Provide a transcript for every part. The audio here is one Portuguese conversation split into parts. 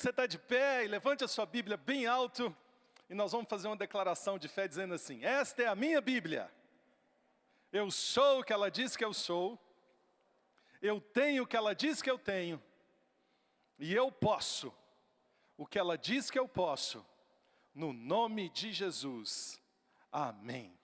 que você está de pé e levante a sua Bíblia bem alto. E nós vamos fazer uma declaração de fé dizendo assim: esta é a minha Bíblia. Eu sou o que ela diz que eu sou. Eu tenho o que ela diz que eu tenho. E eu posso o que ela diz que eu posso. No nome de Jesus. Amém.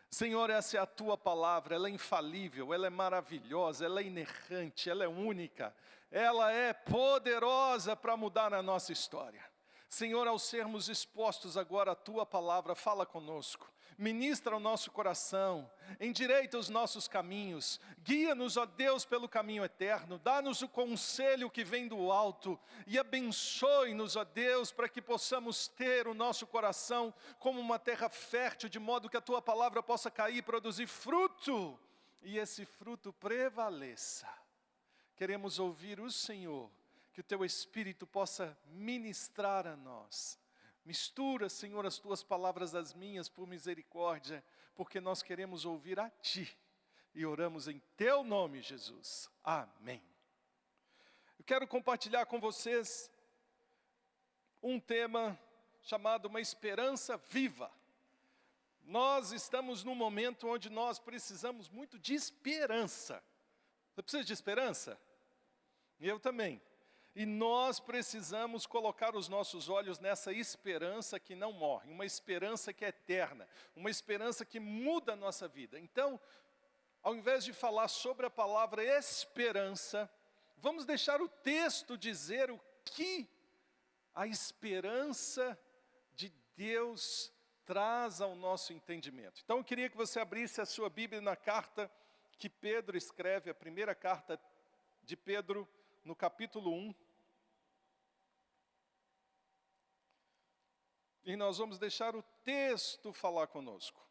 Senhor, essa é a tua palavra, ela é infalível, ela é maravilhosa, ela é inerrante, ela é única, ela é poderosa para mudar a nossa história. Senhor, ao sermos expostos agora à tua palavra, fala conosco, ministra o nosso coração, endireita os nossos caminhos, guia-nos, ó Deus, pelo caminho eterno, dá-nos o conselho que vem do alto e abençoe-nos, ó Deus, para que possamos ter o nosso coração como uma terra fértil, de modo que a tua palavra possa cair e produzir fruto, e esse fruto prevaleça. Queremos ouvir o Senhor, que o teu Espírito possa ministrar a nós. Mistura, Senhor, as tuas palavras às minhas, por misericórdia, porque nós queremos ouvir a ti. E oramos em teu nome, Jesus. Amém. Eu quero compartilhar com vocês um tema chamado uma esperança viva. Nós estamos num momento onde nós precisamos muito de esperança. Você precisa de esperança? Eu também. E nós precisamos colocar os nossos olhos nessa esperança que não morre, uma esperança que é eterna, uma esperança que muda a nossa vida. Então, ao invés de falar sobre a palavra esperança, vamos deixar o texto dizer o que a esperança de Deus traz ao nosso entendimento. Então, eu queria que você abrisse a sua Bíblia na carta que Pedro escreve, a primeira carta de Pedro, no capítulo 1. E nós vamos deixar o texto falar conosco.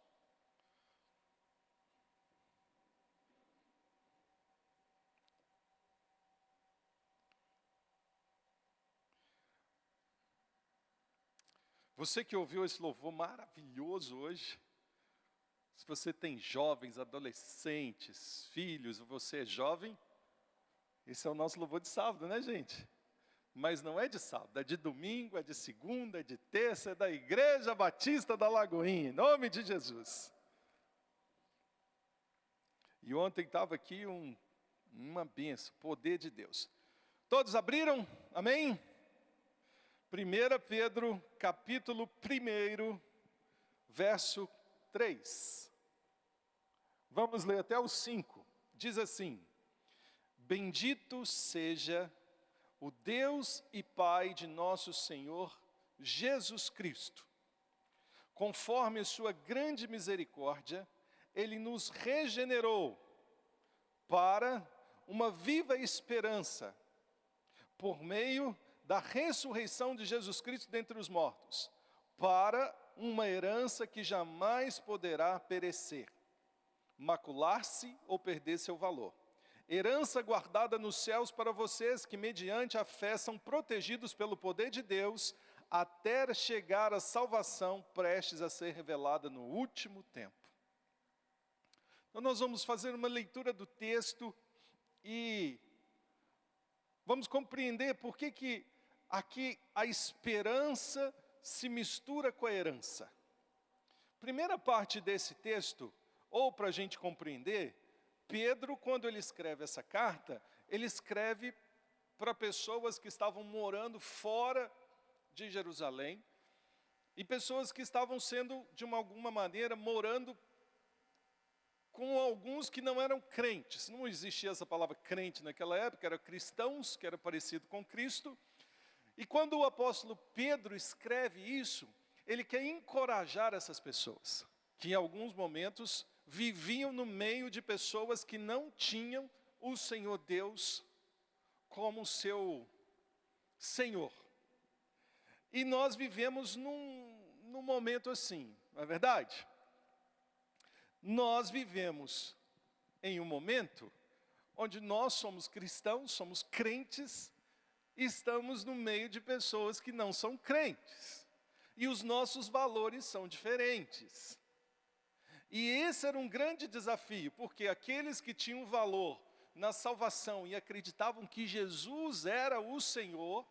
Você que ouviu esse louvor maravilhoso hoje, se você tem jovens, adolescentes, filhos, você é jovem, esse é o nosso louvor de sábado, né, gente? Mas não é de sábado, é de domingo, é de segunda, é de terça, é da Igreja Batista da Lagoinha, em nome de Jesus. E ontem estava aqui uma bênção, poder de Deus. Todos abriram? Amém? 1 Pedro, capítulo 1, verso 3. Vamos ler até o 5. Diz assim: bendito seja o Deus e Pai de nosso Senhor Jesus Cristo. Conforme a sua grande misericórdia, Ele nos regenerou para uma viva esperança, por meio da ressurreição de Jesus Cristo dentre os mortos, para uma herança que jamais poderá perecer, macular-se ou perder seu valor. Herança guardada nos céus para vocês que, mediante a fé, são protegidos pelo poder de Deus, até chegar a salvação prestes a ser revelada no último tempo. Então nós vamos fazer uma leitura do texto e vamos compreender por que aqui a esperança se mistura com a herança. Primeira parte desse texto, ou para a gente compreender, Pedro, quando ele escreve essa carta, ele escreve para pessoas que estavam morando fora de Jerusalém, e pessoas que estavam sendo, de alguma maneira, morando com alguns que não eram crentes. Não existia essa palavra crente naquela época, eram cristãos, que era parecido com Cristo. E quando o apóstolo Pedro escreve isso, ele quer encorajar essas pessoas, que em alguns momentos viviam no meio de pessoas que não tinham o Senhor Deus como seu Senhor. E nós vivemos num momento assim, não é verdade? Nós vivemos em um momento onde nós somos cristãos, somos crentes, e estamos no meio de pessoas que não são crentes. E os nossos valores são diferentes. E esse era um grande desafio, porque aqueles que tinham valor na salvação e acreditavam que Jesus era o Senhor,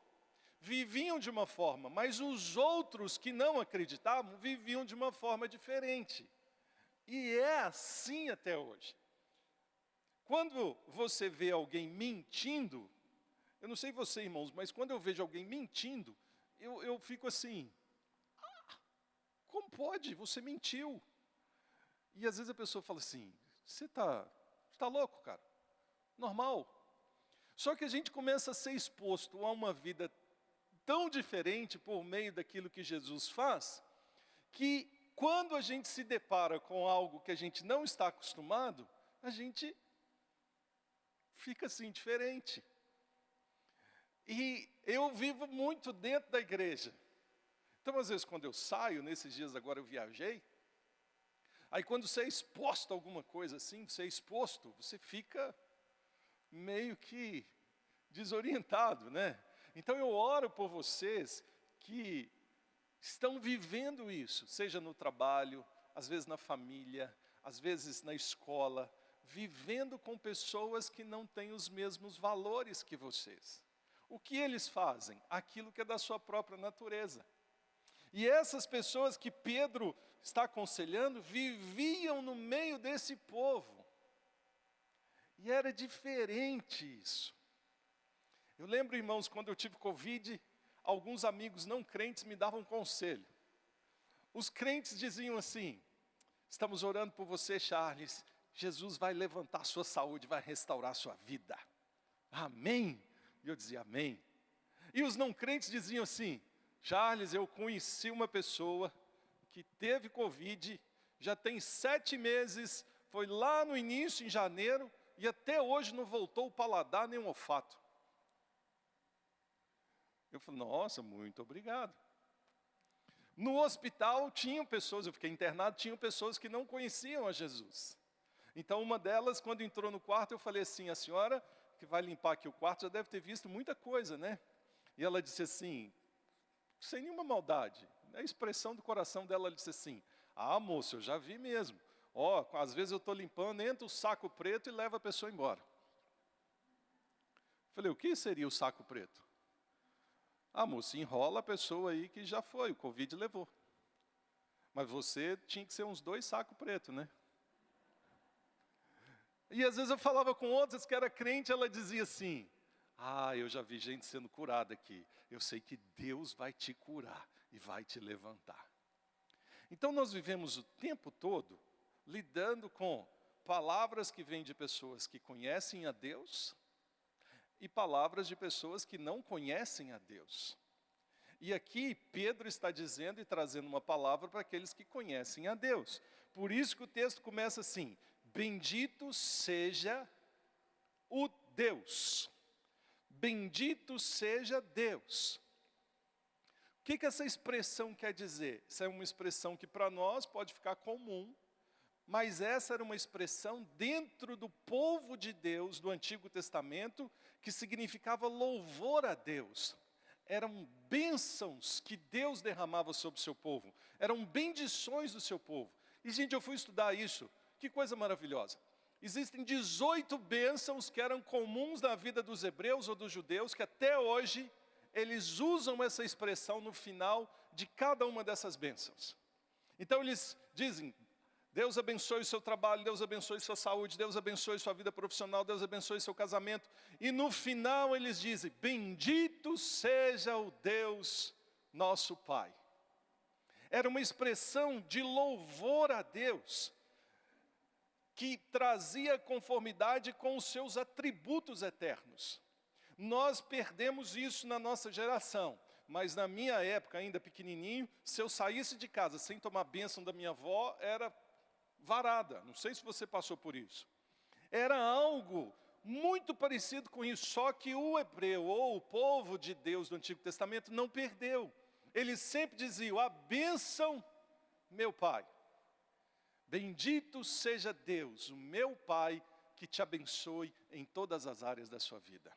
viviam de uma forma, mas os outros que não acreditavam viviam de uma forma diferente. E é assim até hoje. Quando você vê alguém mentindo, eu não sei você, irmãos, mas quando eu vejo alguém mentindo, eu fico assim, como pode? Você mentiu. E às vezes a pessoa fala assim, você tá louco, cara? Normal. Só que a gente começa a ser exposto a uma vida tão diferente por meio daquilo que Jesus faz, que quando a gente se depara com algo que a gente não está acostumado, a gente fica assim, diferente. E eu vivo muito dentro da igreja. Então, às vezes, quando eu saio, nesses dias agora eu viajei, aí quando você é exposto a alguma coisa assim, você é exposto, você fica meio que desorientado, né? Então eu oro por vocês que estão vivendo isso, seja no trabalho, às vezes na família, às vezes na escola, vivendo com pessoas que não têm os mesmos valores que vocês. O que eles fazem? Aquilo que é da sua própria natureza. E essas pessoas que Pedro está aconselhando, viviam no meio desse povo. E era diferente isso. Eu lembro, irmãos, quando eu tive Covid, alguns amigos não crentes me davam conselho. Os crentes diziam assim, estamos orando por você, Charles, Jesus vai levantar a sua saúde, vai restaurar a sua vida. Amém? E eu dizia, amém. E os não crentes diziam assim, Charles, eu conheci uma pessoa que teve Covid, já tem 7 meses, foi lá no início, em janeiro, e até hoje não voltou o paladar nem o olfato. Eu falei, nossa, muito obrigado. No hospital tinham pessoas, eu fiquei internado, tinham pessoas que não conheciam a Jesus. Então uma delas, quando entrou no quarto, eu falei assim, a senhora que vai limpar aqui o quarto já deve ter visto muita coisa, né? E ela disse assim, sem nenhuma maldade, a expressão do coração dela, ela disse assim, ah moço, eu já vi mesmo. Ó, às vezes eu estou limpando, entra o saco preto e leva a pessoa embora. Falei, o que seria o saco preto? Ah, moço, enrola a pessoa aí que já foi, o Covid levou. Mas você tinha que ser uns 2 sacos pretos, né? E às vezes eu falava com outras que era crente, ela dizia assim, ah, eu já vi gente sendo curada aqui. Eu sei que Deus vai te curar e vai te levantar. Então nós vivemos o tempo todo lidando com palavras que vêm de pessoas que conhecem a Deus e palavras de pessoas que não conhecem a Deus. E aqui Pedro está dizendo e trazendo uma palavra para aqueles que conhecem a Deus. Por isso que o texto começa assim, bendito seja o Deus. Bendito seja Deus. O que essa expressão quer dizer? Essa é uma expressão que para nós pode ficar comum, mas essa era uma expressão dentro do povo de Deus do Antigo Testamento, que significava louvor a Deus. Eram bênçãos que Deus derramava sobre o seu povo. Eram bendições do seu povo. E gente, eu fui estudar isso. Que coisa maravilhosa. Existem 18 bênçãos que eram comuns na vida dos hebreus ou dos judeus, que até hoje eles usam essa expressão no final de cada uma dessas bênçãos. Então eles dizem, Deus abençoe o seu trabalho, Deus abençoe sua saúde, Deus abençoe sua vida profissional, Deus abençoe seu casamento. E no final eles dizem, bendito seja o Deus nosso Pai. Era uma expressão de louvor a Deus, que trazia conformidade com os seus atributos eternos. Nós perdemos isso na nossa geração, mas na minha época, ainda pequenininho, se eu saísse de casa sem tomar a bênção da minha avó, era varada. Não sei se você passou por isso. Era algo muito parecido com isso, só que o hebreu, ou o povo de Deus do Antigo Testamento, não perdeu. Eles sempre diziam, a bênção, meu Pai. Bendito seja Deus, o meu Pai, que te abençoe em todas as áreas da sua vida.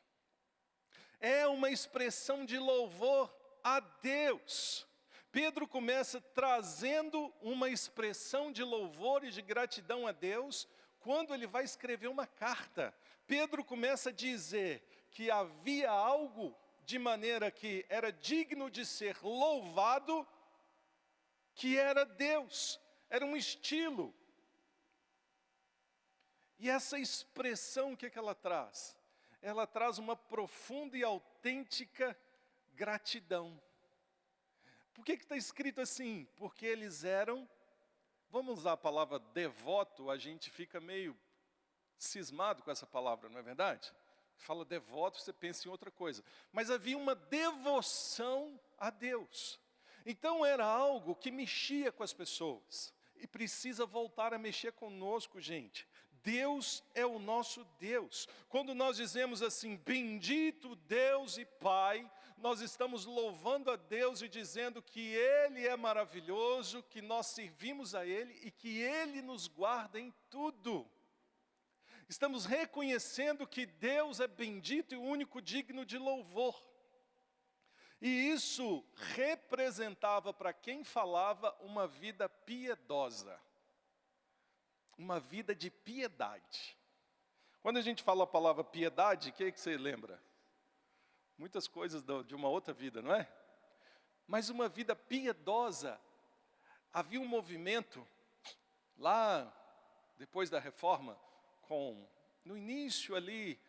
É uma expressão de louvor a Deus. Pedro começa trazendo uma expressão de louvor e de gratidão a Deus, quando ele vai escrever uma carta. Pedro começa a dizer que havia algo de maneira que era digno de ser louvado, que era Deus, era um estilo. E essa expressão, o que ela traz? Ela traz uma profunda e autêntica gratidão. Por que está escrito assim? Porque eles eram, vamos usar a palavra devoto, a gente fica meio cismado com essa palavra, não é verdade? Fala devoto, você pensa em outra coisa. Mas havia uma devoção a Deus. Então era algo que mexia com as pessoas. E precisa voltar a mexer conosco, gente. Deus é o nosso Deus. Quando nós dizemos assim, bendito Deus e Pai, nós estamos louvando a Deus e dizendo que Ele é maravilhoso, que nós servimos a Ele e que Ele nos guarda em tudo. Estamos reconhecendo que Deus é bendito e o único digno de louvor. E isso representava para quem falava uma vida piedosa. Uma vida de piedade. Quando a gente fala a palavra piedade, o que você lembra? Muitas coisas de uma outra vida, não é? Mas uma vida piedosa. Havia um movimento lá, depois da reforma, no início ali,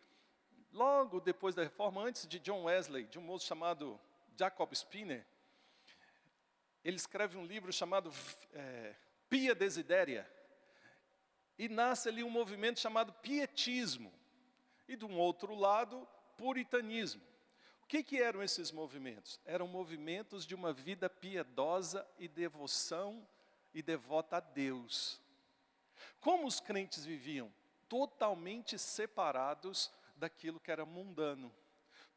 logo depois da reforma, antes de John Wesley, de um moço chamado Jacob Spinner, ele escreve um livro chamado Pia Desideria, e nasce ali um movimento chamado pietismo, e de um outro lado, puritanismo. O que eram esses movimentos? Eram movimentos de uma vida piedosa e devoção e devota a Deus. Como os crentes viviam? Totalmente separados daquilo que era mundano,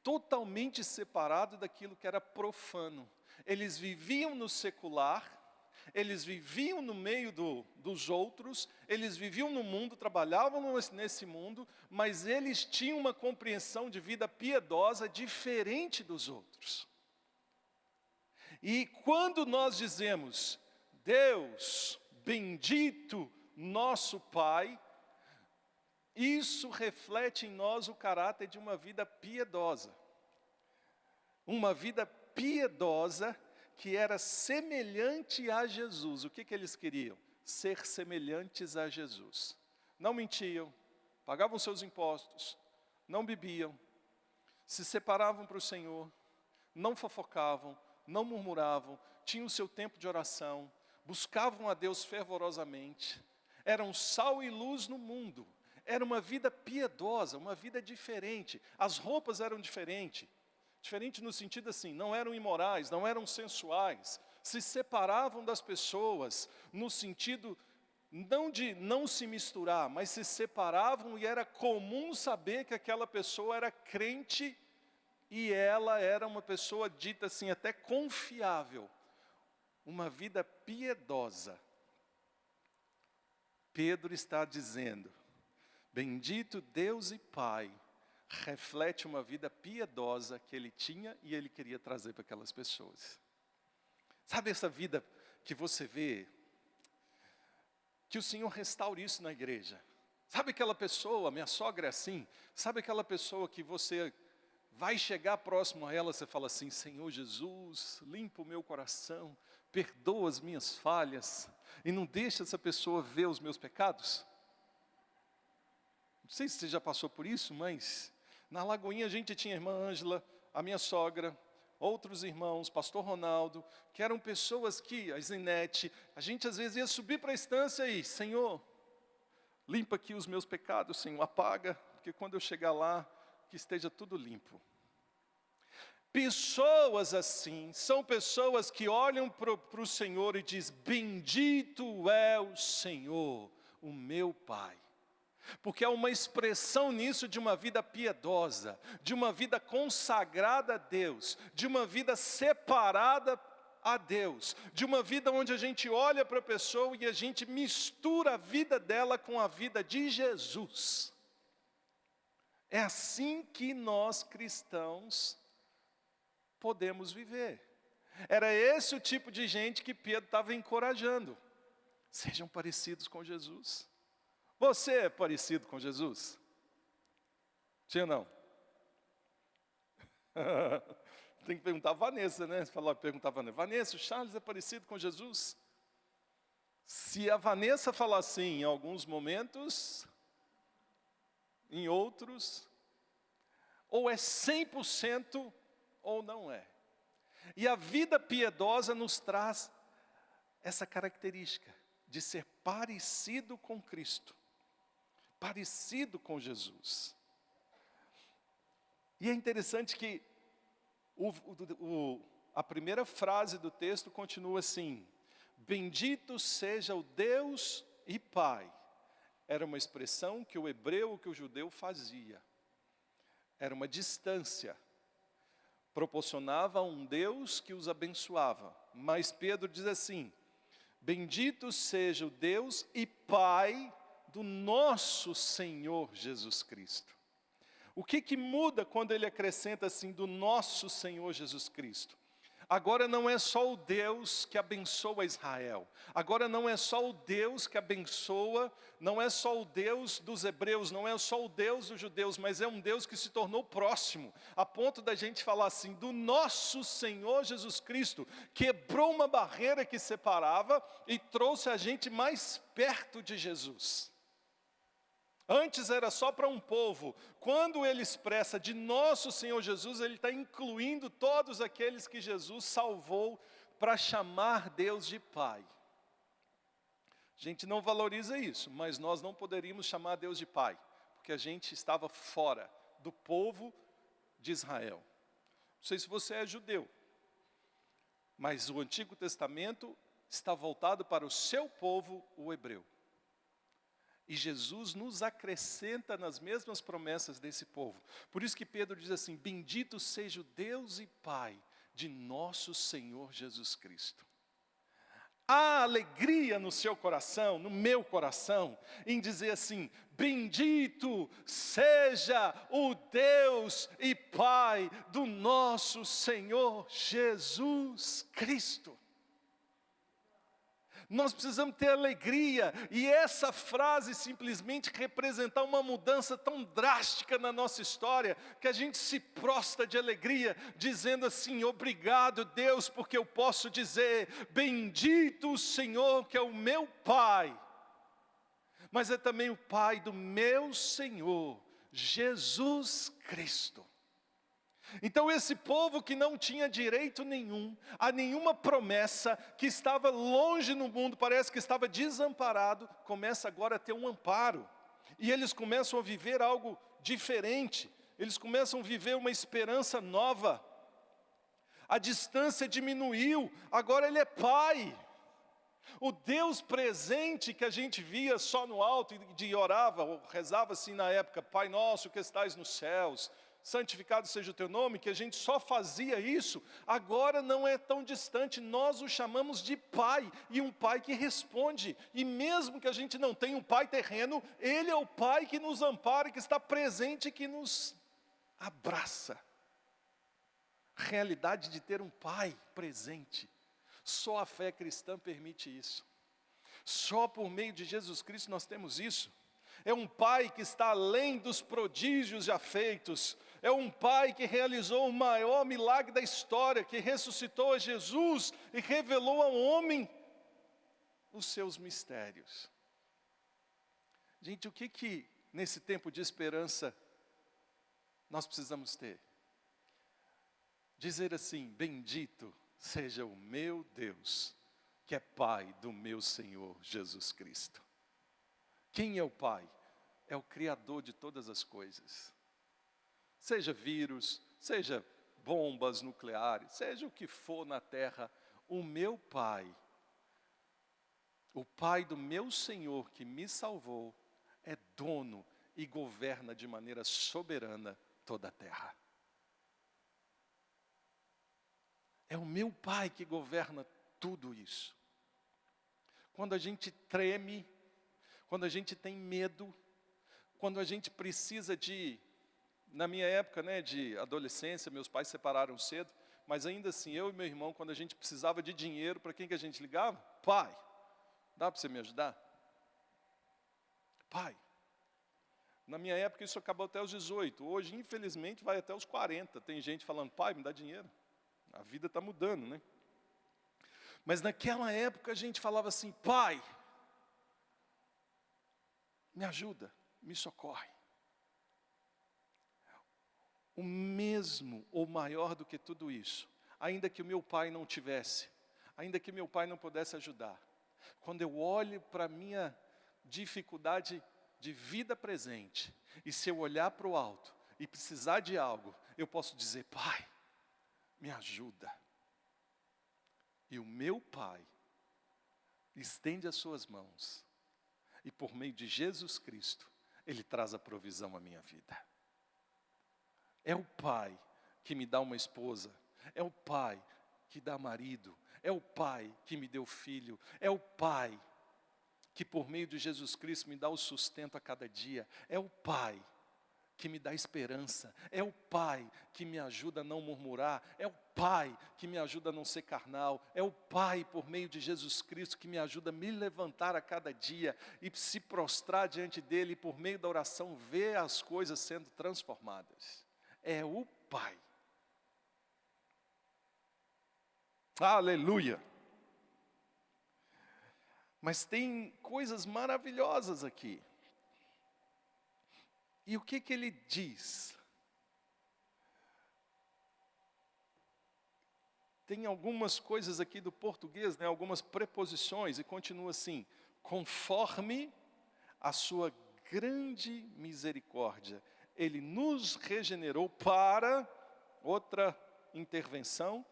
totalmente separado daquilo que era profano. Eles viviam no secular, eles viviam no meio dos outros, eles viviam no mundo, trabalhavam nesse mundo, mas eles tinham uma compreensão de vida piedosa diferente dos outros. E quando nós dizemos, Deus, bendito nosso Pai, isso reflete em nós o caráter de uma vida piedosa. Uma vida piedosa que era semelhante a Jesus. O que eles queriam? Ser semelhantes a Jesus. Não mentiam, pagavam seus impostos, não bebiam, se separavam para o Senhor, não fofocavam, não murmuravam, tinham o seu tempo de oração, buscavam a Deus fervorosamente, eram sal e luz no mundo. Era uma vida piedosa, uma vida diferente. As roupas eram diferentes. Diferente no sentido assim, não eram imorais, não eram sensuais. Se separavam das pessoas, no sentido não de não se misturar, mas se separavam e era comum saber que aquela pessoa era crente e ela era uma pessoa dita assim, até confiável. Uma vida piedosa. Pedro está dizendo, bendito Deus e Pai, reflete uma vida piedosa que ele tinha e ele queria trazer para aquelas pessoas. Sabe essa vida que você vê, que o Senhor restaure isso na igreja? Sabe aquela pessoa, minha sogra é assim, sabe aquela pessoa que você vai chegar próximo a ela, você fala assim, Senhor Jesus, limpa o meu coração, perdoa as minhas falhas, e não deixa essa pessoa ver os meus pecados? Não sei se você já passou por isso, mas na Lagoinha a gente tinha a irmã Ângela, a minha sogra, outros irmãos, pastor Ronaldo, que eram pessoas que, a Zinete, a gente às vezes ia subir para a estância e, Senhor, limpa aqui os meus pecados, Senhor, apaga, porque quando eu chegar lá, que esteja tudo limpo. Pessoas assim, são pessoas que olham para o Senhor e dizem, bendito é o Senhor, o meu Pai. Porque há uma expressão nisso de uma vida piedosa, de uma vida consagrada a Deus, de uma vida separada a Deus, de uma vida onde a gente olha para a pessoa e a gente mistura a vida dela com a vida de Jesus. É assim que nós cristãos podemos viver. Era esse o tipo de gente que Pedro estava encorajando. Sejam parecidos com Jesus. Você é parecido com Jesus? Sim ou não? Tem que perguntar a Vanessa, né? Perguntar a Vanessa. Vanessa, o Charles é parecido com Jesus? Se a Vanessa falar assim em alguns momentos, em outros, ou é 100% ou não é. E a vida piedosa nos traz essa característica de ser parecido com Cristo, parecido com Jesus. E é interessante que a primeira frase do texto continua assim: bendito seja o Deus e Pai. Era uma expressão que o hebreu, que o judeu fazia. Era uma distância. Proporcionava a um Deus que os abençoava. Mas Pedro diz assim: bendito seja o Deus e Pai do nosso Senhor Jesus Cristo. O que muda quando ele acrescenta assim, do nosso Senhor Jesus Cristo? Agora não é só o Deus que abençoa Israel. Agora não é só o Deus que abençoa, não é só o Deus dos hebreus, não é só o Deus dos judeus, mas é um Deus que se tornou próximo, a ponto da gente falar assim, do nosso Senhor Jesus Cristo, quebrou uma barreira que separava e trouxe a gente mais perto de Jesus. Antes era só para um povo. Quando ele expressa de nosso Senhor Jesus, ele está incluindo todos aqueles que Jesus salvou para chamar Deus de Pai. A gente não valoriza isso, mas nós não poderíamos chamar Deus de Pai, porque a gente estava fora do povo de Israel. Não sei se você é judeu, mas o Antigo Testamento está voltado para o seu povo, o hebreu. E Jesus nos acrescenta nas mesmas promessas desse povo. Por isso que Pedro diz assim, bendito seja o Deus e Pai de nosso Senhor Jesus Cristo. Há alegria no seu coração, no meu coração, em dizer assim, bendito seja o Deus e Pai do nosso Senhor Jesus Cristo. Nós precisamos ter alegria, e essa frase simplesmente representar uma mudança tão drástica na nossa história, que a gente se prostra de alegria, dizendo assim, obrigado Deus, porque eu posso dizer, bendito o Senhor que é o meu Pai, mas é também o Pai do meu Senhor, Jesus Cristo. Então esse povo que não tinha direito nenhum, a nenhuma promessa, que estava longe no mundo, parece que estava desamparado, começa agora a ter um amparo. E eles começam a viver algo diferente, eles começam a viver uma esperança nova. A distância diminuiu, agora ele é Pai. O Deus presente que a gente via só no alto e orava, ou rezava assim na época, Pai nosso que estais nos céus, santificado seja o teu nome, que a gente só fazia isso, agora não é tão distante, nós o chamamos de Pai, e um Pai que responde, e mesmo que a gente não tenha um Pai terreno, Ele é o Pai que nos ampara, que está presente, que nos abraça. Realidade de ter um Pai presente, só a fé cristã permite isso, só por meio de Jesus Cristo nós temos isso. É um Pai que está além dos prodígios já feitos. É um Pai que realizou o maior milagre da história, que ressuscitou a Jesus e revelou ao homem os seus mistérios. Gente, o que nesse tempo de esperança nós precisamos ter? Dizer assim, bendito seja o meu Deus, que é Pai do meu Senhor Jesus Cristo. Quem é o Pai? É o Criador de todas as coisas. Seja vírus, seja bombas nucleares, seja o que for na terra, o meu Pai, o Pai do meu Senhor que me salvou, é dono e governa de maneira soberana toda a terra. É o meu Pai que governa tudo isso. Quando a gente treme, quando a gente tem medo, quando a gente precisa na minha época, de adolescência, meus pais se separaram cedo, mas ainda assim, eu e meu irmão, quando a gente precisava de dinheiro, para quem que a gente ligava? Pai, dá para você me ajudar? Pai. Na minha época isso acabou até os 18. Hoje, infelizmente, vai até os 40. Tem gente falando, pai, me dá dinheiro. A vida está mudando, né? Mas naquela época a gente falava assim, pai, me ajuda, me socorre. O mesmo ou maior do que tudo isso, ainda que o meu pai não tivesse, ainda que meu pai não pudesse ajudar, quando eu olho para a minha dificuldade de vida presente, e se eu olhar para o alto e precisar de algo, eu posso dizer, pai, me ajuda. E o meu pai estende as suas mãos, e por meio de Jesus Cristo, Ele traz a provisão à minha vida. É o pai que me dá uma esposa, é o pai que dá marido, é o pai que me deu filho, é o pai que por meio de Jesus Cristo me dá o sustento a cada dia, é o pai que me dá esperança, é o pai que me ajuda a não murmurar, é o pai que me ajuda a não ser carnal, é o pai por meio de Jesus Cristo que me ajuda a me levantar a cada dia e se prostrar diante dele e por meio da oração ver as coisas sendo transformadas. É o pai. Aleluia! Mas tem coisas maravilhosas aqui. E o que ele diz? Tem algumas coisas aqui do português, né, algumas preposições, e continua assim, conforme a sua grande misericórdia, Ele nos regenerou para, outra intervenção,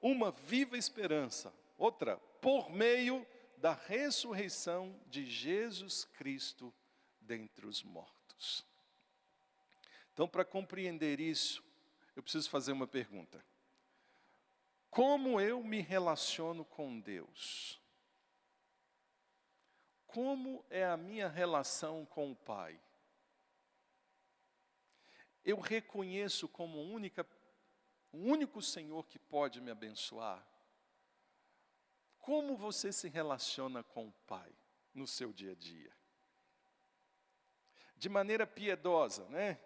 uma viva esperança, outra, por meio da ressurreição de Jesus Cristo dentre os mortos. Então, para compreender isso, eu preciso fazer uma pergunta. Como eu me relaciono com Deus? Como é a minha relação com o Pai? Eu reconheço como o único Senhor que pode me abençoar? Como você se relaciona com o Pai no seu dia a dia? De maneira piedosa, né?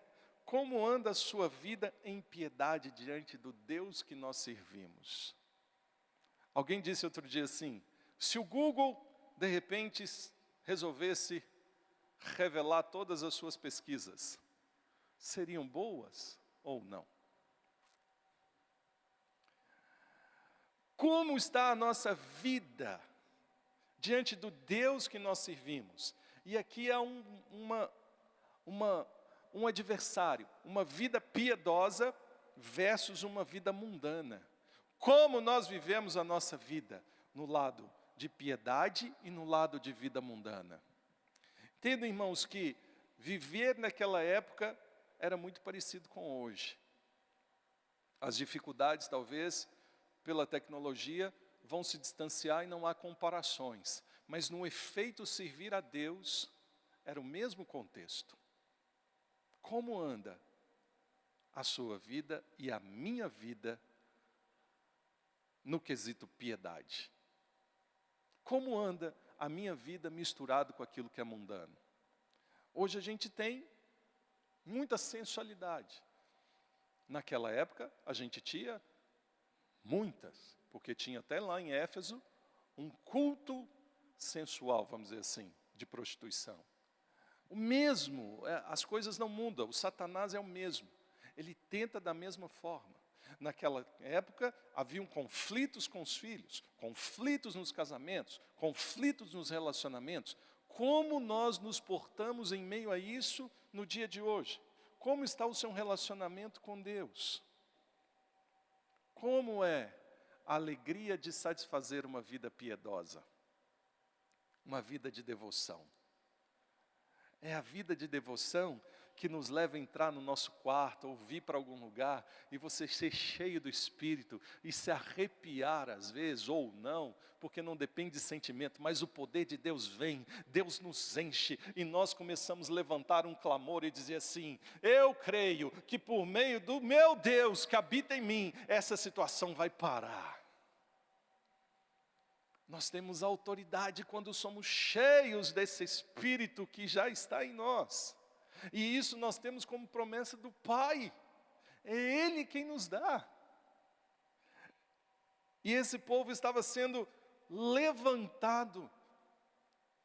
Como anda a sua vida em piedade diante do Deus que nós servimos? Alguém disse outro dia assim, se o Google, de repente, resolvesse revelar todas as suas pesquisas, seriam boas ou não? Como está a nossa vida diante do Deus que nós servimos? E aqui há um adversário, uma vida piedosa versus uma vida mundana. Como nós vivemos a nossa vida? No lado de piedade e no lado de vida mundana. Entendam, irmãos, que viver naquela época era muito parecido com hoje. As dificuldades, talvez, pela tecnologia, vão se distanciar e não há comparações. Mas no efeito servir a Deus, era o mesmo contexto. Como anda a sua vida e a minha vida no quesito piedade? Como anda a minha vida misturado com aquilo que é mundano? Hoje a gente tem muita sensualidade. Naquela época a gente tinha muitas, porque tinha até lá em Éfeso um culto sensual, vamos dizer assim, de prostituição. O mesmo, as coisas não mudam, o Satanás é o mesmo. Ele tenta da mesma forma. Naquela época, haviam conflitos com os filhos, conflitos nos casamentos, conflitos nos relacionamentos. Como nós nos portamos em meio a isso no dia de hoje? Como está o seu relacionamento com Deus? Como é a alegria de satisfazer uma vida piedosa? Uma vida de devoção. É a vida de devoção que nos leva a entrar no nosso quarto, ou vir para algum lugar, e você ser cheio do Espírito, e se arrepiar às vezes, ou não, porque não depende de sentimento, mas o poder de Deus vem, Deus nos enche, e nós começamos a levantar um clamor e dizer assim, eu creio que por meio do meu Deus que habita em mim, essa situação vai parar. Nós temos autoridade quando somos cheios desse Espírito que já está em nós. E isso nós temos como promessa do Pai. É Ele quem nos dá. E esse povo estava sendo levantado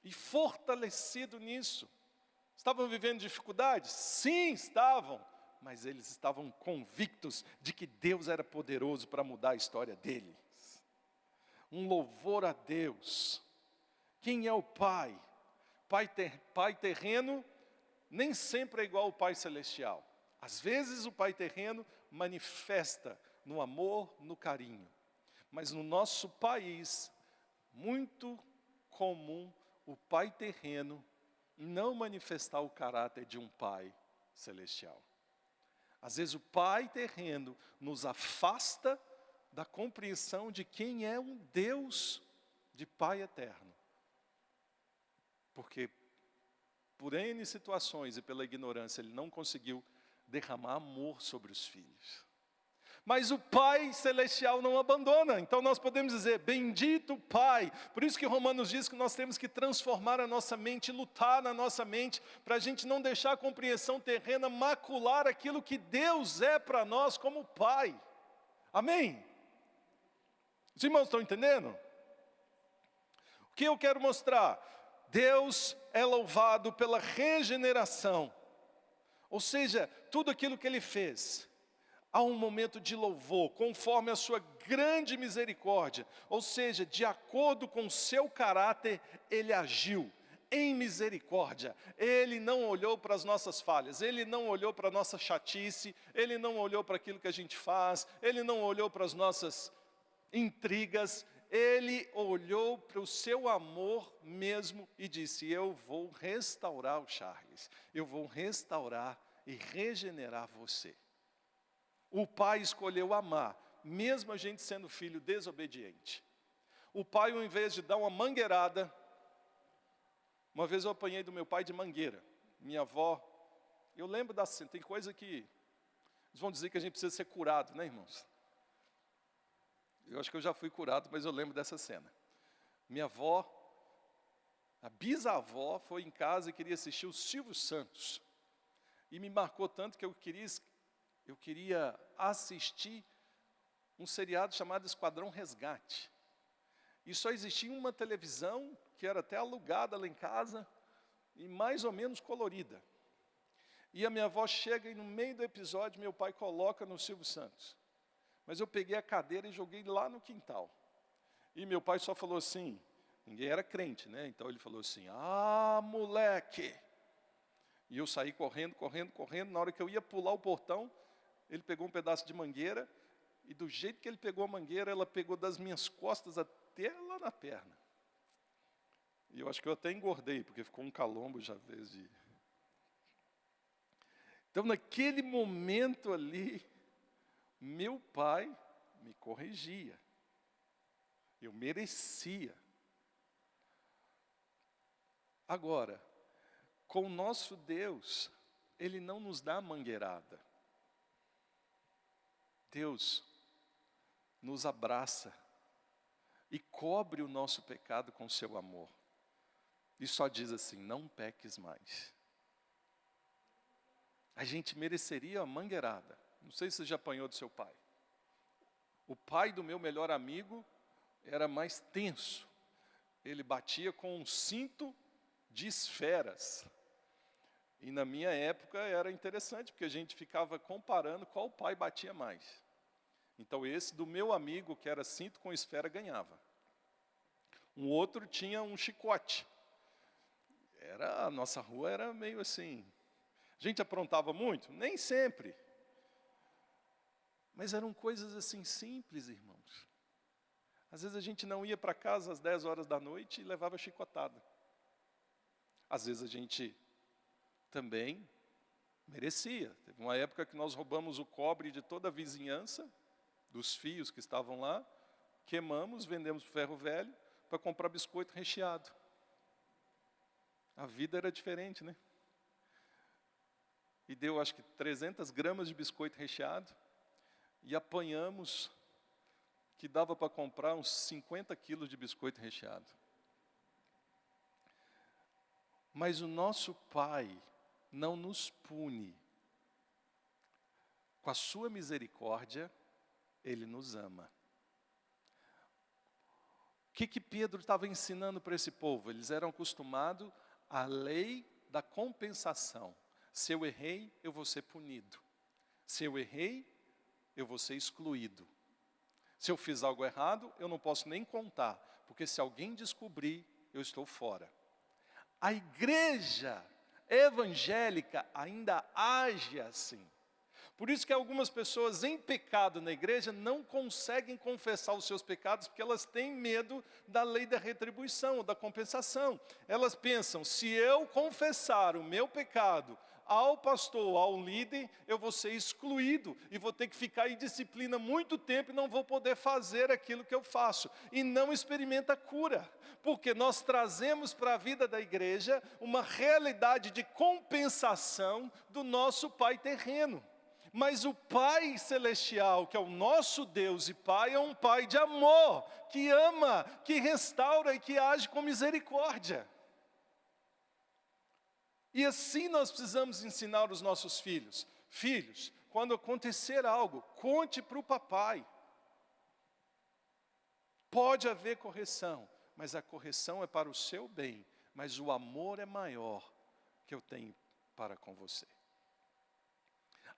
e fortalecido nisso. Estavam vivendo dificuldades? Sim, estavam. Mas eles estavam convictos de que Deus era poderoso para mudar a história deles. Um louvor a Deus. Quem é o Pai? Pai terreno nem sempre é igual ao Pai celestial. Às vezes o Pai terreno manifesta no amor, no carinho. Mas no nosso país, muito comum o Pai terreno não manifestar o caráter de um Pai celestial. Às vezes o Pai terreno nos afasta da compreensão de quem é um Deus de Pai eterno. Porque por N situações e pela ignorância ele não conseguiu derramar amor sobre os filhos. Mas o Pai celestial não abandona. Então nós podemos dizer, bendito Pai. Por isso que Romanos diz que nós temos que transformar a nossa mente, lutar na nossa mente, para a gente não deixar a compreensão terrena macular aquilo que Deus é para nós como Pai. Amém? Os irmãos estão entendendo? O que eu quero mostrar? Deus é louvado pela regeneração. Ou seja, tudo aquilo que Ele fez. Há um momento de louvor, conforme a sua grande misericórdia. Ou seja, de acordo com o seu caráter, Ele agiu em misericórdia. Ele não olhou para as nossas falhas, Ele não olhou para a nossa chatice, Ele não olhou para aquilo que a gente faz, Ele não olhou para as nossas intrigas, Ele olhou para o seu amor mesmo e disse, eu vou restaurar o Charles, eu vou restaurar e regenerar você. O Pai escolheu amar, mesmo a gente sendo filho desobediente. O Pai, ao invés de dar uma mangueirada, uma vez eu apanhei do meu pai de mangueira. Minha avó, eu lembro da cena, tem coisa que eles vão dizer que a gente precisa ser curado, né, irmãos? Eu acho que eu já fui curado, mas eu lembro dessa cena. Minha avó, a bisavó, foi em casa e queria assistir o Silvio Santos. E me marcou tanto que eu queria assistir um seriado chamado Esquadrão Resgate. E só existia uma televisão, que era até alugada lá em casa, e mais ou menos colorida. E a minha avó chega e no meio do episódio, meu pai coloca no Silvio Santos. Mas eu peguei a cadeira e joguei lá no quintal. E meu pai só falou assim, ninguém era crente, né? Então ele falou assim, moleque! E eu saí correndo. Na hora que eu ia pular o portão, ele pegou um pedaço de mangueira, e do jeito que ele pegou a mangueira, ela pegou das minhas costas até lá na perna. E eu acho que eu até engordei, porque ficou um calombo já vez de... Então naquele momento ali, meu pai me corrigia. Eu merecia. Agora, com o nosso Deus, Ele não nos dá mangueirada. Deus nos abraça e cobre o nosso pecado com seu amor. E só diz assim, não peques mais. A gente mereceria uma mangueirada. Não sei se você já apanhou do seu pai. O pai do meu melhor amigo era mais tenso. Ele batia com um cinto de esferas. E na minha época era interessante, porque a gente ficava comparando qual pai batia mais. Então esse do meu amigo, que era cinto com esfera, ganhava. Um outro tinha um chicote. A nossa rua era meio assim. A gente aprontava muito? Nem sempre. Mas eram coisas assim simples, irmãos. Às vezes a gente não ia para casa às 10 horas da noite e levava chicotada. Às vezes a gente também merecia. Teve uma época que nós roubamos o cobre de toda a vizinhança, dos fios que estavam lá, queimamos, vendemos ferro velho para comprar biscoito recheado. A vida era diferente, né? E deu, acho que 300 gramas de biscoito recheado, e apanhamos que dava para comprar uns 50 quilos de biscoito recheado. Mas o nosso Pai não nos pune. Com a sua misericórdia, Ele nos ama. O que Pedro estava ensinando para esse povo? Eles eram acostumados à lei da compensação. Se eu errei, eu vou ser punido. Se eu errei, eu vou ser excluído. Se eu fiz algo errado, eu não posso nem contar, porque se alguém descobrir, eu estou fora. A igreja evangélica ainda age assim. Por isso que algumas pessoas em pecado na igreja não conseguem confessar os seus pecados, porque elas têm medo da lei da retribuição, ou da compensação. Elas pensam, se eu confessar o meu pecado ao pastor, ao líder, eu vou ser excluído, e vou ter que ficar em disciplina muito tempo, e não vou poder fazer aquilo que eu faço. E não experimenta cura, porque nós trazemos para a vida da igreja uma realidade de compensação do nosso Pai terreno. Mas o Pai Celestial, que é o nosso Deus e Pai, é um Pai de amor, que ama, que restaura e que age com misericórdia. E assim nós precisamos ensinar os nossos filhos. Filhos, quando acontecer algo, conte para o papai. Pode haver correção, mas a correção é para o seu bem. Mas o amor é maior que eu tenho para com você.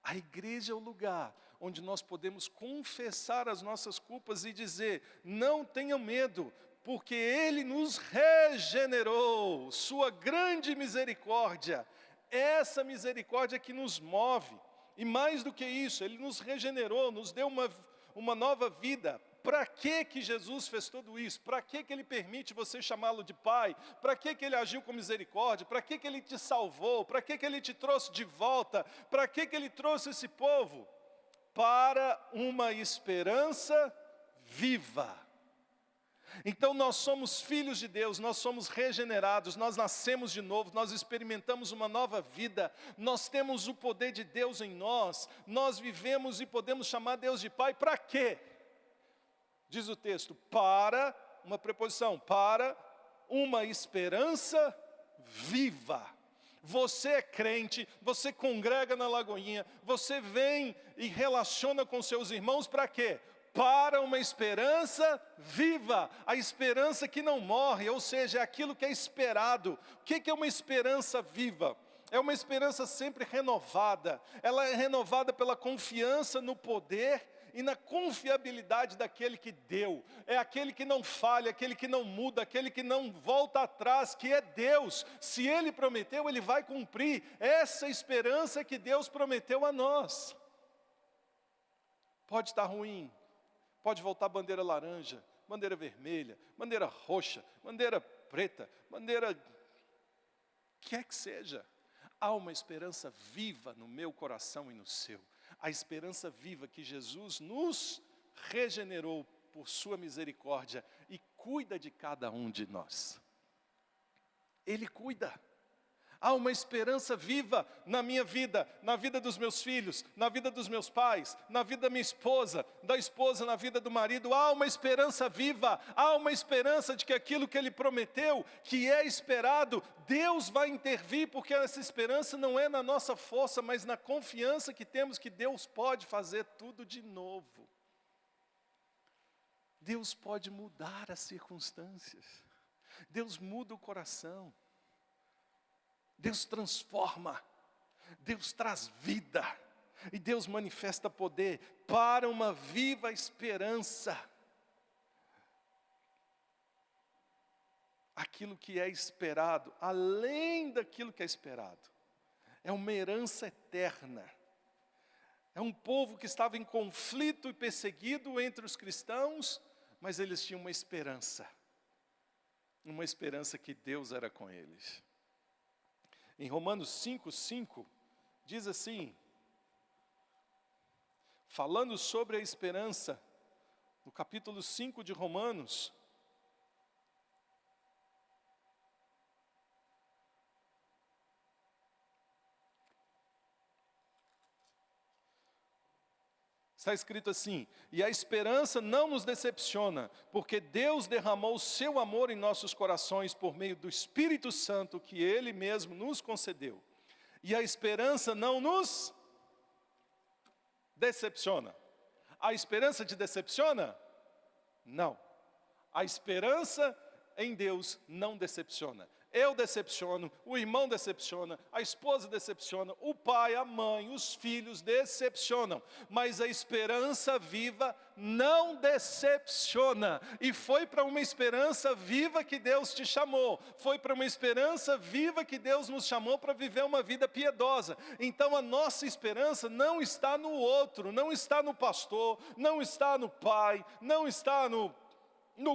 A igreja é o lugar onde nós podemos confessar as nossas culpas e dizer, não tenham medo, porque Ele nos regenerou, sua grande misericórdia, essa misericórdia que nos move. E mais do que isso, Ele nos regenerou, nos deu uma nova vida. Para que Jesus fez tudo isso? Para que Ele permite você chamá-lo de Pai? Para que Ele agiu com misericórdia? Para que Ele te salvou? Para que Ele te trouxe de volta? Para que Ele trouxe esse povo? Para uma esperança viva. Então nós somos filhos de Deus, nós somos regenerados, nós nascemos de novo, nós experimentamos uma nova vida, nós temos o poder de Deus em nós, nós vivemos e podemos chamar Deus de Pai. Para quê? Diz o texto, para, uma preposição, para uma esperança viva. Você é crente, você congrega na Lagoinha, você vem e relaciona com seus irmãos para quê? Para uma esperança viva, a esperança que não morre, ou seja, é aquilo que é esperado. O que é uma esperança viva? É uma esperança sempre renovada, ela é renovada pela confiança no poder e na confiabilidade daquele que deu. É aquele que não falha, aquele que não muda, aquele que não volta atrás, que é Deus. Se Ele prometeu, Ele vai cumprir. Essa esperança que Deus prometeu a nós. Pode estar ruim, pode voltar bandeira laranja, bandeira vermelha, bandeira roxa, bandeira preta, bandeira quer que seja. Há uma esperança viva no meu coração e no seu. A esperança viva que Jesus nos regenerou por sua misericórdia e cuida de cada um de nós. Ele cuida. Há uma esperança viva na minha vida, na vida dos meus filhos, na vida dos meus pais, na vida da minha esposa, na vida do marido. Há uma esperança viva, há uma esperança de que aquilo que Ele prometeu, que é esperado, Deus vai intervir, porque essa esperança não é na nossa força, mas na confiança que temos que Deus pode fazer tudo de novo. Deus pode mudar as circunstâncias, Deus muda o coração. Deus transforma, Deus traz vida, e Deus manifesta poder para uma viva esperança. Aquilo que é esperado, além daquilo que é esperado, é uma herança eterna. É um povo que estava em conflito e perseguido entre os cristãos, mas eles tinham uma esperança que Deus era com eles. Em Romanos 5:5, diz assim, falando sobre a esperança, no capítulo 5 de Romanos, está escrito assim, e a esperança não nos decepciona, porque Deus derramou o seu amor em nossos corações por meio do Espírito Santo que Ele mesmo nos concedeu. E a esperança não nos decepciona. A esperança te decepciona? Não. A esperança em Deus não decepciona. Eu decepciono, o irmão decepciona, a esposa decepciona, o pai, a mãe, os filhos decepcionam. Mas a esperança viva não decepciona. E foi para uma esperança viva que Deus te chamou. Foi para uma esperança viva que Deus nos chamou para viver uma vida piedosa. Então a nossa esperança não está no outro, não está no pastor, não está no pai, não está no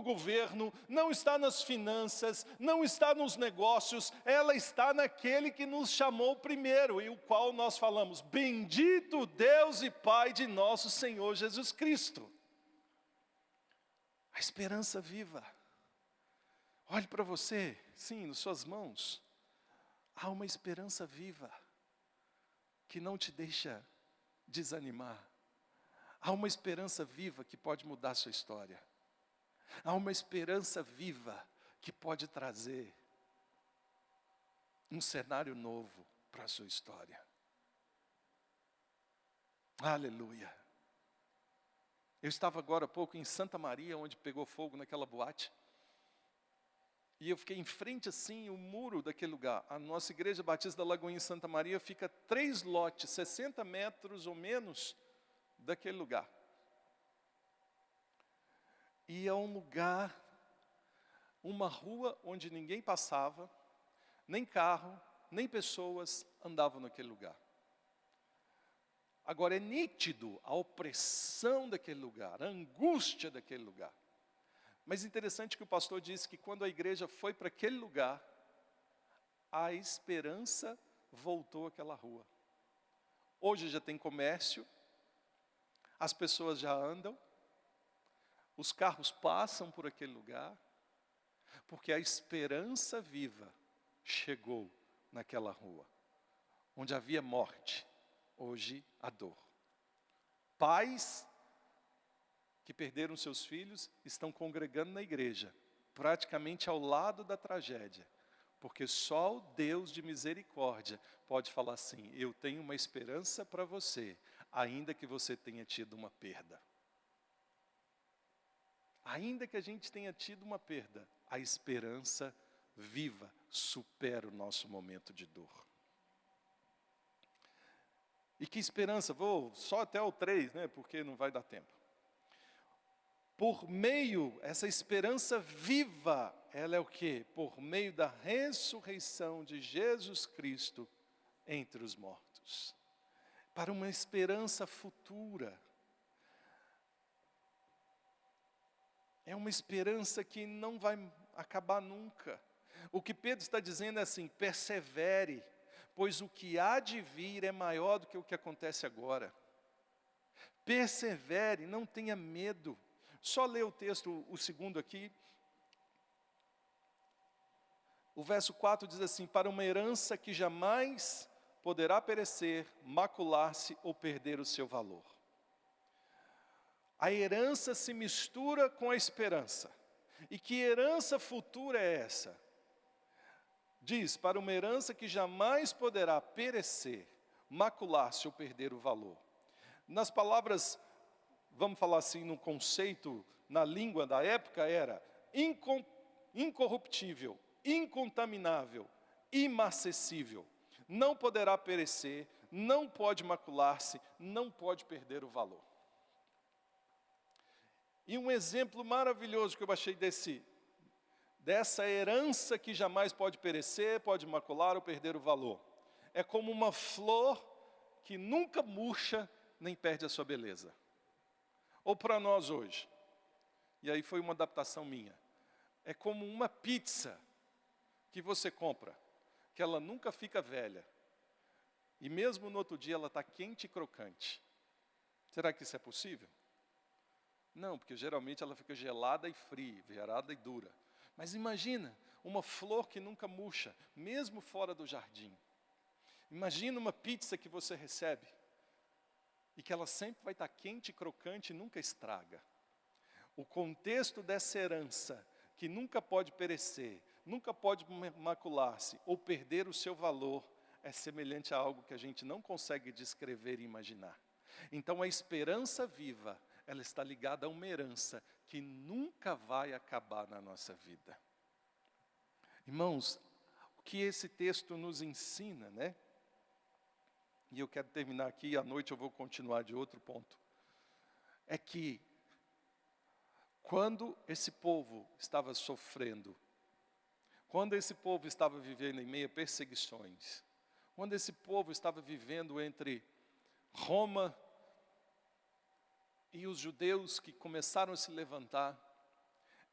governo, não está nas finanças, não está nos negócios, ela está naquele que nos chamou primeiro, e o qual nós falamos: bendito Deus e Pai de nosso Senhor Jesus Cristo. A esperança viva. Olhe para você, sim, nas suas mãos, há uma esperança viva, que não te deixa desanimar. Há uma esperança viva que pode mudar a sua história. Há uma esperança viva que pode trazer um cenário novo para a sua história. Aleluia. Eu estava agora há pouco em Santa Maria, onde pegou fogo naquela boate. E eu fiquei em frente assim, o muro daquele lugar. A nossa igreja Batista da Lagoinha em Santa Maria fica 3 lotes, 60 metros ou menos daquele lugar. E é um lugar, uma rua onde ninguém passava, nem carro, nem pessoas andavam naquele lugar. Agora é nítido a opressão daquele lugar, a angústia daquele lugar. Mas interessante que o pastor disse que quando a igreja foi para aquele lugar, a esperança voltou àquela rua. Hoje já tem comércio, as pessoas já andam, os carros passam por aquele lugar, porque a esperança viva chegou naquela rua. Onde havia morte, hoje há dor. Pais que perderam seus filhos estão congregando na igreja, praticamente ao lado da tragédia, porque só o Deus de misericórdia pode falar assim: eu tenho uma esperança para você, ainda que você tenha tido uma perda. Ainda que a gente tenha tido uma perda, a esperança viva supera o nosso momento de dor. E que esperança? Vou só até o 3, né, porque não vai dar tempo. Por meio, essa esperança viva, ela é o quê? Por meio da ressurreição de Jesus Cristo entre os mortos. Para uma esperança futura. É uma esperança que não vai acabar nunca. O que Pedro está dizendo é assim: persevere, pois o que há de vir é maior do que o que acontece agora. Persevere, não tenha medo. Só ler o texto, o segundo aqui. O verso 4 diz assim: para uma herança que jamais poderá perecer, macular-se ou perder o seu valor. A herança se mistura com a esperança. E que herança futura é essa? Diz, para uma herança que jamais poderá perecer, macular-se ou perder o valor. Nas palavras, vamos falar assim, no conceito, na língua da época, era incorruptível, incontaminável, imacessível. Não poderá perecer, não pode macular-se, não pode perder o valor. E um exemplo maravilhoso que eu achei dessa herança que jamais pode perecer, pode macular ou perder o valor. É como uma flor que nunca murcha nem perde a sua beleza. Ou para nós hoje, e aí foi uma adaptação minha, é como uma pizza que você compra, que ela nunca fica velha. E mesmo no outro dia ela está quente e crocante. Será que isso é possível? Não, porque geralmente ela fica gelada e fria, gelada e dura. Mas imagina, uma flor que nunca murcha, mesmo fora do jardim. Imagina uma pizza que você recebe, e que ela sempre vai estar quente e crocante e nunca estraga. O contexto dessa herança, que nunca pode perecer, nunca pode macular-se ou perder o seu valor, é semelhante a algo que a gente não consegue descrever e imaginar. Então a esperança viva, ela está ligada a uma herança que nunca vai acabar na nossa vida. Irmãos, o que esse texto nos ensina, né? E eu quero terminar aqui, à noite eu vou continuar de outro ponto. É que, quando esse povo estava sofrendo, quando esse povo estava vivendo em meio a perseguições, quando esse povo estava vivendo entre Roma e os judeus que começaram a se levantar,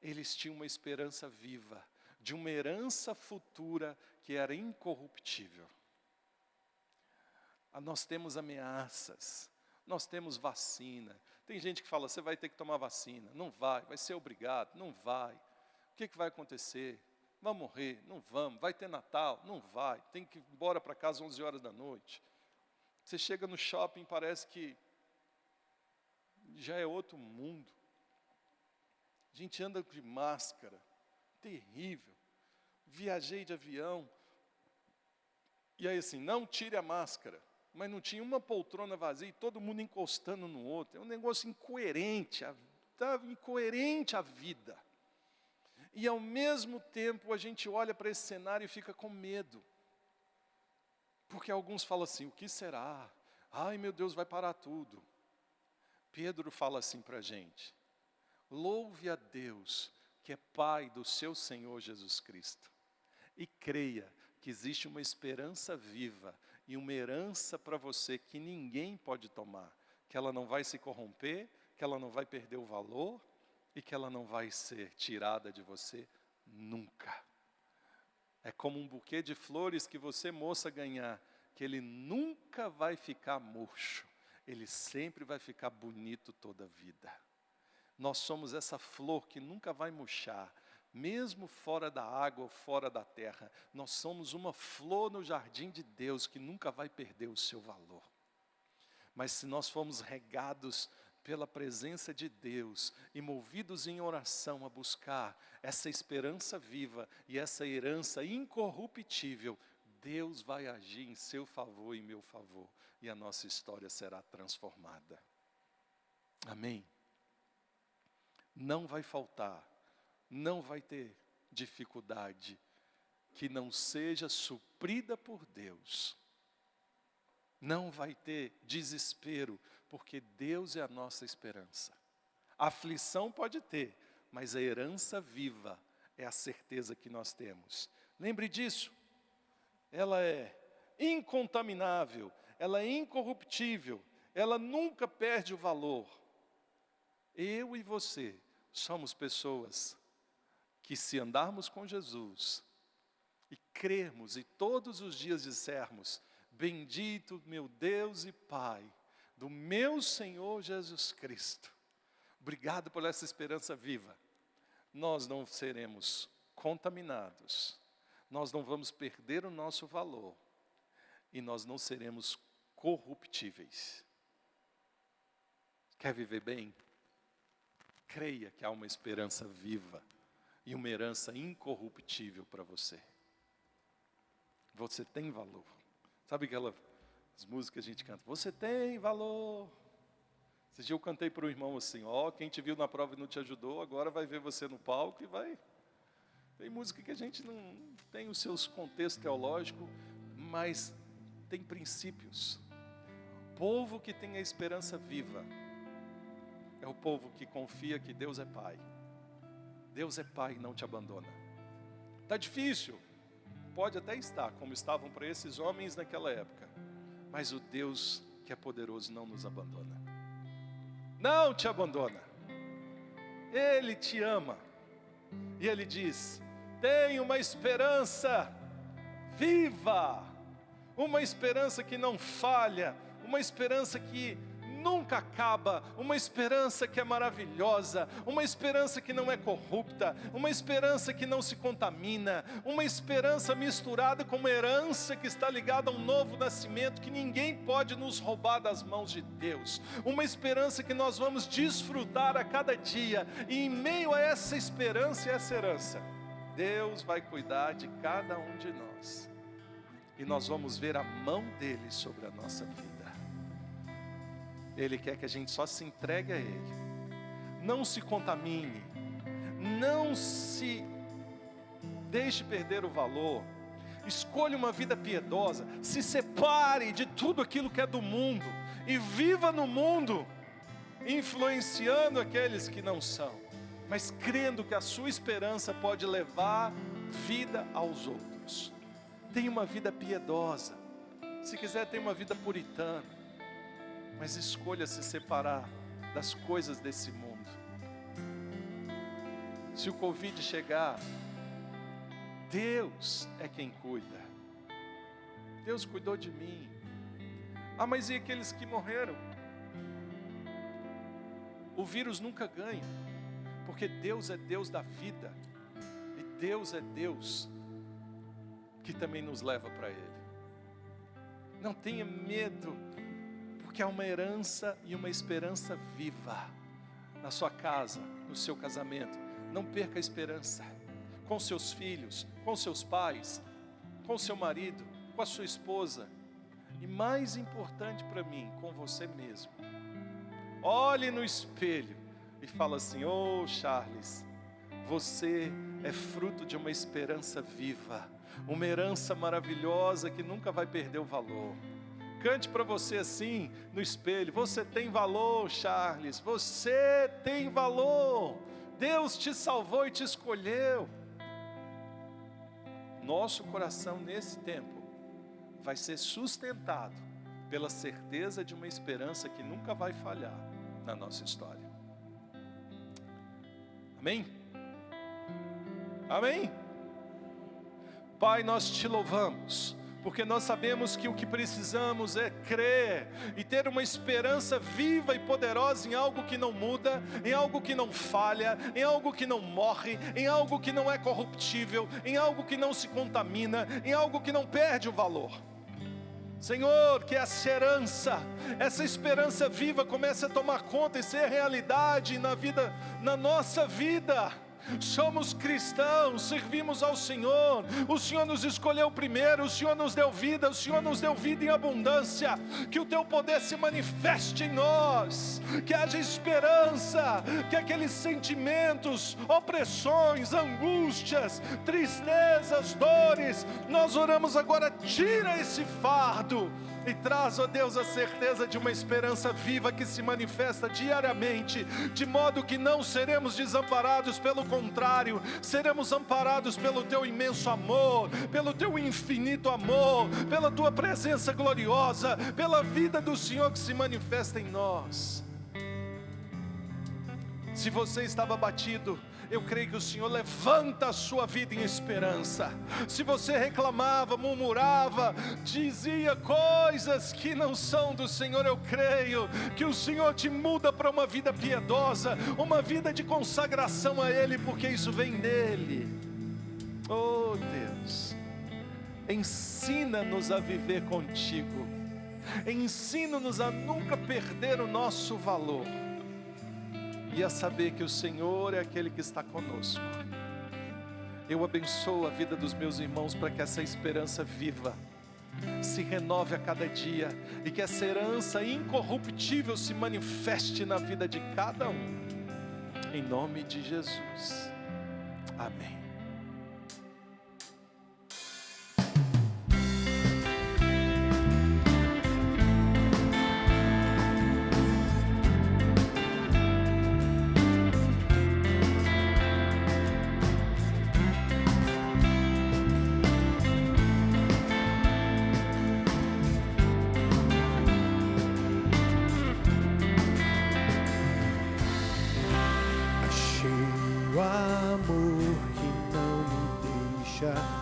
eles tinham uma esperança viva, de uma herança futura que era incorruptível. Nós temos ameaças, nós temos vacina. Tem gente que fala, você vai ter que tomar vacina. Não vai ser obrigado, não vai. O que vai acontecer? Vai morrer? Não vamos. Vai ter Natal? Não vai. Tem que ir embora para casa às 11 horas da noite. Você chega no shopping, parece que já é outro mundo. A gente anda de máscara, terrível. Viajei de avião, e aí assim, não tire a máscara. Mas não tinha uma poltrona vazia e todo mundo encostando no outro. É um negócio incoerente, está incoerente a vida. E ao mesmo tempo a gente olha para esse cenário e fica com medo. Porque alguns falam assim, o que será? Ai meu Deus, vai parar tudo. Pedro fala assim para a gente, louve a Deus, que é Pai do seu Senhor Jesus Cristo. E creia que existe uma esperança viva e uma herança para você que ninguém pode tomar, que ela não vai se corromper, que ela não vai perder o valor e que ela não vai ser tirada de você nunca. É como um buquê de flores que você, moça, ganhar, que ele nunca vai ficar murcho, ele sempre vai ficar bonito toda a vida. Nós somos essa flor que nunca vai murchar, mesmo fora da água ou fora da terra, nós somos uma flor no jardim de Deus que nunca vai perder o seu valor. Mas se nós formos regados pela presença de Deus e movidos em oração a buscar essa esperança viva e essa herança incorruptível, Deus vai agir em seu favor e em meu favor, e a nossa história será transformada. Amém? Não vai faltar, não vai ter dificuldade que não seja suprida por Deus. Não vai ter desespero, porque Deus é a nossa esperança. Aflição pode ter, mas a herança viva é a certeza que nós temos. Lembre disso, ela é incontaminável, ela é incorruptível, ela nunca perde o valor. Eu e você somos pessoas que, se andarmos com Jesus e crermos e todos os dias dissermos, bendito meu Deus e Pai, do meu Senhor Jesus Cristo, obrigado por essa esperança viva, nós não seremos contaminados, nós não vamos perder o nosso valor e nós não seremos corruptíveis. Quer viver bem? Creia que há uma esperança viva e uma herança incorruptível para você. Você tem valor. Sabe aquelas músicas que a gente canta? Você tem valor. Esse dia eu cantei para o irmão assim, quem te viu na prova e não te ajudou, agora vai ver você no palco e vai. Tem música que a gente não tem os seus contextos teológicos, mas tem princípios. Povo que tem a esperança viva é o povo que confia que Deus é Pai. Deus é Pai e não te abandona. Está difícil, pode até estar, como estavam para esses homens naquela época, mas o Deus que é poderoso não nos abandona. Não te abandona. Ele te ama. E Ele diz, tem uma esperança viva, uma esperança que não falha, uma esperança que nunca acaba, uma esperança que é maravilhosa, uma esperança que não é corrupta, uma esperança que não se contamina, uma esperança misturada com uma herança que está ligada a um novo nascimento que ninguém pode nos roubar das mãos de Deus, uma esperança que nós vamos desfrutar a cada dia, e em meio a essa esperança e essa herança, Deus vai cuidar de cada um de nós. e nós vamos ver a mão dele sobre a nossa vida. Ele quer que a gente só se entregue a ele. Não se contamine, não se deixe perder o valor. Escolha uma vida piedosa, se separe de tudo aquilo que é do mundo e viva no mundo, influenciando aqueles que não são, mas crendo que a sua esperança pode levar vida aos outros. Tenha uma vida piedosa, se quiser ter uma vida puritana, mas escolha se separar das coisas desse mundo. Se o Covid chegar, Deus é quem cuida. Deus cuidou de mim. Ah, mas e aqueles que morreram? O vírus nunca ganha, porque Deus é Deus da vida, e Deus é Deus que também nos leva para Ele. Não tenha medo, porque há uma herança e uma esperança viva na sua casa, no seu casamento. Não perca a esperança com seus filhos, com seus pais, com seu marido, com a sua esposa, e mais importante para mim, com você mesmo. Olhe no espelho e fala assim: oh Charles, você é fruto de uma esperança viva, uma herança maravilhosa que nunca vai perder o valor. Cante para você assim no espelho: você tem valor, Charles, você tem valor. Deus te salvou e te escolheu. Nosso coração nesse tempo vai ser sustentado pela certeza de uma esperança que nunca vai falhar na nossa história. Amém? Amém? Pai, nós te louvamos, porque nós sabemos que o que precisamos é crer e ter uma esperança viva e poderosa em algo que não muda, em algo que não falha, em algo que não morre, em algo que não é corruptível, em algo que não se contamina, em algo que não perde o valor. Senhor, que essa esperança viva comece a tomar conta e ser realidade na nossa vida. Somos cristãos, servimos ao Senhor, o Senhor nos escolheu primeiro, o Senhor nos deu vida, o Senhor nos deu vida em abundância. Que o Teu poder se manifeste em nós, que haja esperança, que aqueles sentimentos, opressões, angústias, tristezas, dores, nós oramos agora: tira esse fardo e traz, ó Deus, a certeza de uma esperança viva que se manifesta diariamente, de modo que não seremos desamparados, pelo contrário, seremos amparados pelo Teu imenso amor, pelo Teu infinito amor, pela Tua presença gloriosa, pela vida do Senhor que se manifesta em nós. Se você estava abatido, eu creio que o Senhor levanta a sua vida em esperança. Se você reclamava, murmurava, dizia coisas que não são do Senhor, eu creio que o Senhor te muda para uma vida piedosa, uma vida de consagração a Ele, porque isso vem nele. Oh Deus, ensina-nos a viver contigo, ensina-nos a nunca perder o nosso valor, e a saber que o Senhor é aquele que está conosco. Eu abençoo a vida dos meus irmãos para que essa esperança viva se renove a cada dia, e que essa herança incorruptível se manifeste na vida de cada um, em nome de Jesus, amém.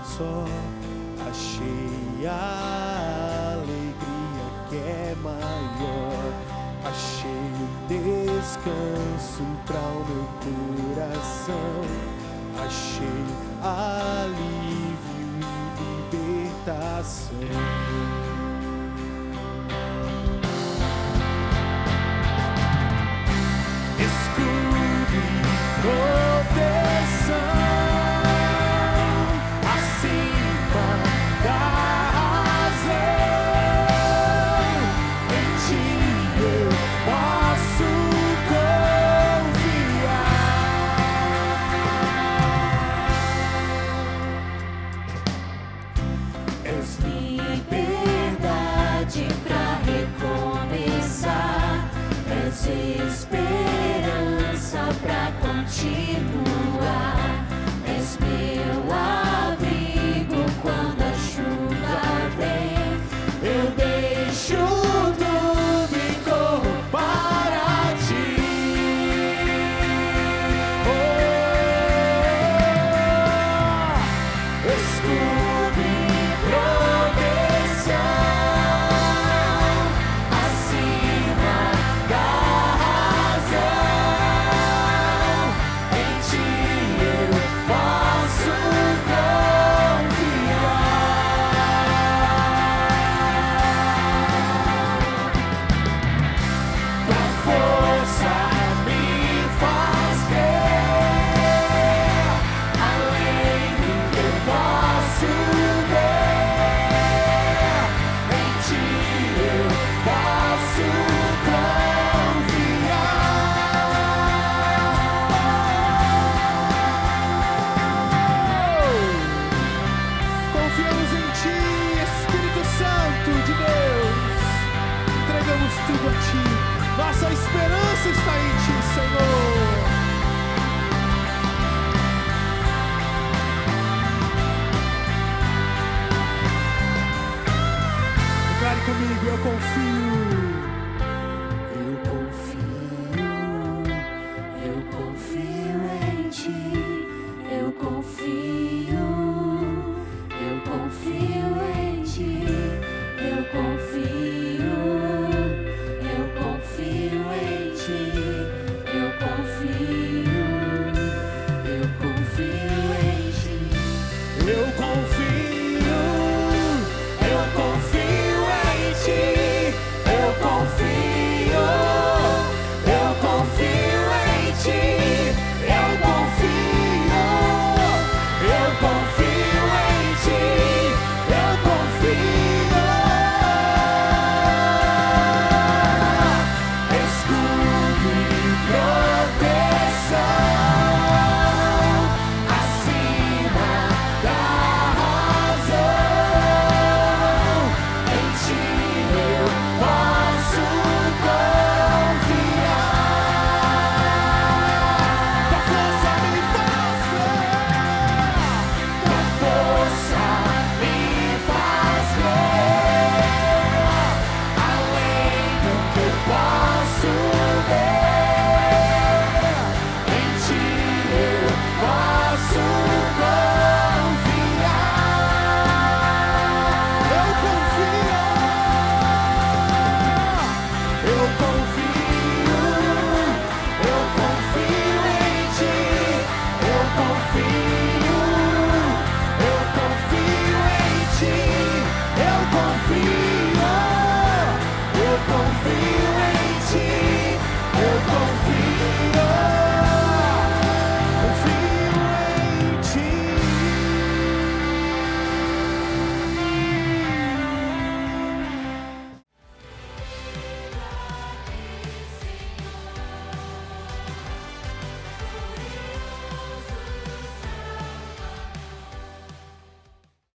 Só achei a alegria que é maior, achei o descanso para o meu coração, achei alívio e libertação. Escudo e proteção acima da esperança pra contigo.